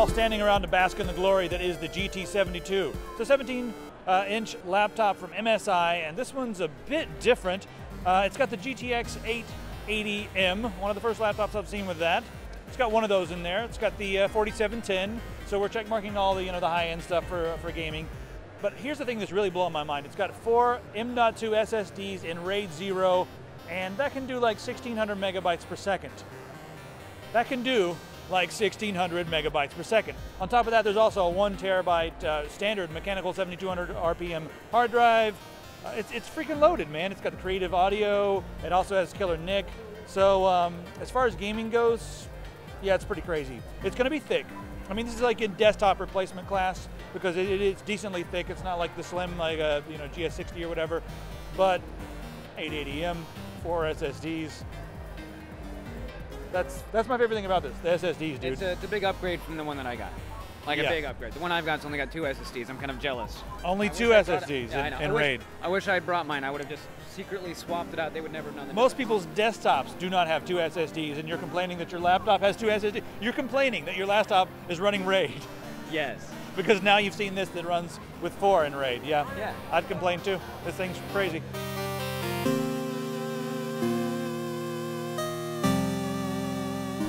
all standing around to bask in the glory that is the GT72. It's a 17-inch laptop from MSI, and this one's a bit different. It's got the GTX 880M, one of the first laptops I've seen with that. It's got one of those in there. It's got the 4710, so we're checkmarking all the the high-end stuff for gaming. But here's the thing that's really blowing my mind. It's got 4 M.2 SSDs in RAID 0, and that can do like 1600 megabytes per second. That can do like 1600 megabytes per second. On top of that, there's also a 1 terabyte standard mechanical 7200 RPM hard drive. It's freaking loaded, man. It's got the creative audio. It also has killer NIC. So as far as gaming goes, yeah, it's pretty crazy. It's gonna be thick. I mean, this is like in desktop replacement class because it's decently thick. It's not like the slim, like a GS60 or whatever, but 880M, 4 SSDs. That's my favorite thing about this, the SSDs, dude. It's a big upgrade from the one that I got. Like a big upgrade. The one I've got's only got 2 SSDs. I'm kind of jealous. Only 2 SSDs in RAID. I wish I had brought mine. I would have just secretly swapped it out. They would never have known that. Most people's desktops do not have 2 SSDs, and you're complaining that your laptop has 2 SSDs. You're complaining that your laptop is running RAID. Yes. Because now you've seen this that runs with 4 in RAID. Yeah. Yeah. I'd complain too. This thing's crazy.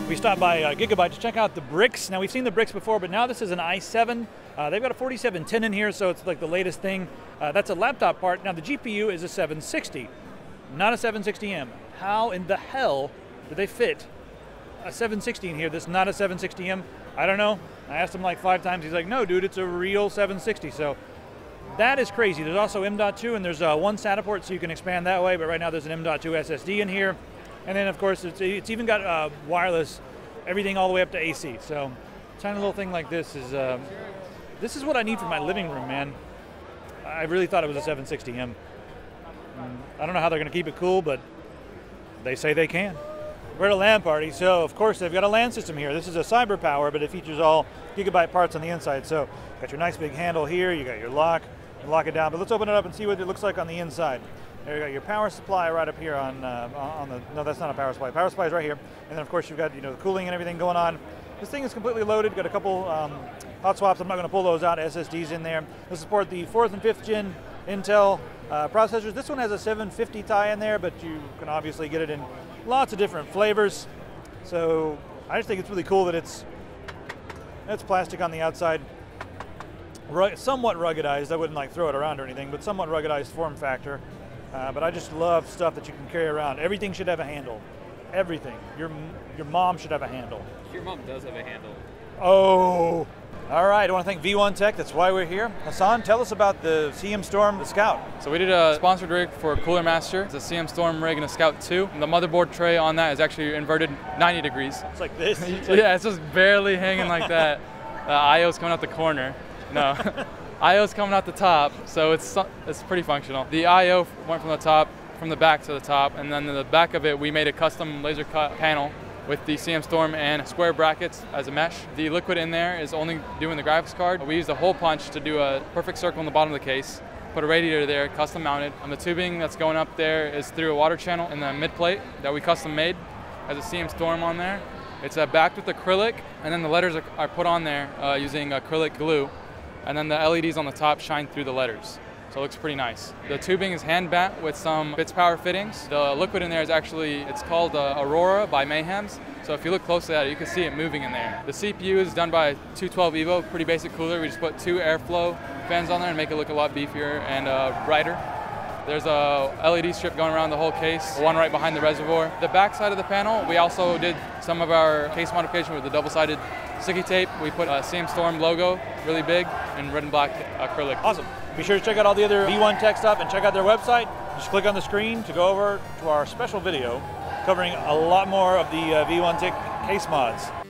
We stopped by Gigabyte to check out the BRIX. Now, we've seen the BRIX before, but now this is an i7. They've got a 4710 in here, so it's like the latest thing. That's a laptop part. Now, the GPU is a 760, not a 760M. How in the hell do they fit a 760 in here that's not a 760M? I don't know. I asked him like 5 times. He's like, no, dude, it's a real 760. So that is crazy. There's also M.2, and there's one SATA port, so you can expand that way, but right now there's an M.2 SSD in here. And then, of course, it's even got wireless, everything all the way up to AC. So, a tiny little thing like this is what I need for my living room, man. I really thought it was a 760M. I don't know how they're going to keep it cool, but they say they can. We're at a LAN party, so of course they've got a LAN system here. This is a Cyber Power, but it features all Gigabyte parts on the inside. So, got your nice big handle here. You got your lock. You lock it down. But let's open it up and see what it looks like on the inside. There you got your power supply right up here on the, no, that's not a power supply. Power supply is right here. And then of course you've got the cooling and everything going on. This thing is completely loaded. Got a couple hot swaps. I'm not going to pull those out. SSDs in there. They support the 4th and 5th gen Intel processors. This one has a 750 tie in there, but you can obviously get it in lots of different flavors. So I just think it's really cool that it's plastic on the outside. Somewhat ruggedized. I wouldn't like throw it around or anything, but somewhat ruggedized form factor. But I just love stuff that you can carry around. Everything should have a handle. Everything. Your mom should have a handle. Your mom does have a handle. Oh. All right, I want to thank V1 Tech. That's why we're here. Hassan, tell us about the CM Storm, the Scout. So we did a sponsored rig for Cooler Master. It's a CM Storm rig and a Scout 2. And the motherboard tray on that is actually inverted 90 degrees. It's like this? Yeah, it's just barely hanging like that. IO's coming out the corner. No. IO's coming out the top, so it's pretty functional. The IO went from the back to the top, and then in the back of it, we made a custom laser cut panel with the CM Storm and square brackets as a mesh. The liquid in there is only doing the graphics card. We used a hole punch to do a perfect circle in the bottom of the case, put a radiator there, custom mounted. And the tubing that's going up there is through a water channel in the mid plate that we custom made. Has a CM Storm on there. It's backed with acrylic, and then the letters are put on there using acrylic glue. And then the LEDs on the top shine through the letters. So it looks pretty nice. The tubing is hand bent with some BITS power fittings. The liquid in there is actually, it's called Aurora by Mayhems. So if you look closely at it, you can see it moving in there. The CPU is done by 212 Evo, pretty basic cooler. We just put 2 airflow fans on there and make it look a lot beefier and brighter. There's a LED strip going around the whole case, one right behind the reservoir. The back side of the panel, we also did some of our case modification with the double-sided sticky tape. We put a CM Storm logo, really big, and red and black acrylic. Awesome. Be sure to check out all the other V1 Tech stuff and check out their website. Just click on the screen to go over to our special video covering a lot more of the V1 Tech case mods.